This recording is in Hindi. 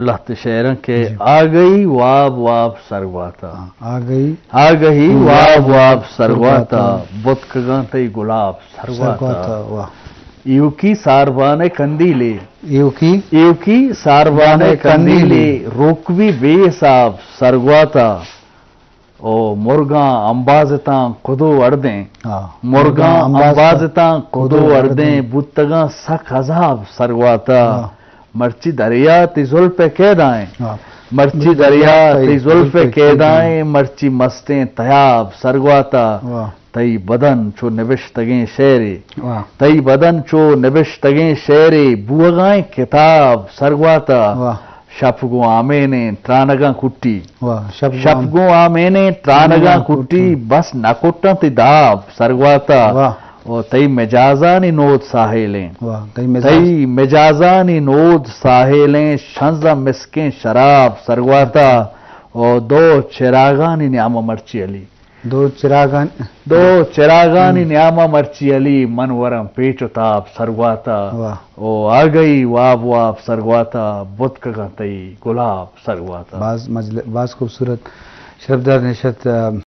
लख्त शेर के आ गई वाब वाब सरवाता, आ गई वाब वाब सरवाता, बुतकगां तई गुलाब सरवाता। वाह। यूकी सारवाने कंदीले, यूकी सारवाने कंदीले, रोकवी बेसाब सरवाता। ओ मुर्गा अंबाजता खुदो अर्दे, मुर्गा अंबाजता खुदो अर्दे, बुतगा सख अजाब सरवाता। मर्ची दरिया ती जुल्फ़े कैदाएं, मर्ची दरिया ती जुल्फ़े कैदाएं, मर्ची मस्तें तयाब सरवाता। तई बदन चो निबिश्तगें शेरे, तई बदन चो निबिश्तगें शेरे, बुअगाएं किताब सरवाता। शफगो आमेने त्रानगा कुट्टी, शफगो आमेने त्रानगा कुट्टी, बस नकुट्टा ती दाब सरवाता। और तई मिजाजानी नोद साहेलें, तई मिजाजानी नोद साहेलें, शंजा मिस्कें शराब सरवाता। और दो चिरागानी न्यामा मर्ची अली, दो चिरागानी न्यामा मर्ची अली, मनवरम पेचुताब सरवाता। ओ आ गई वाब वाब सरवाता, बुतकगां तई गुलाब सरवाता। बाज खूबसूरत शब्दार निशत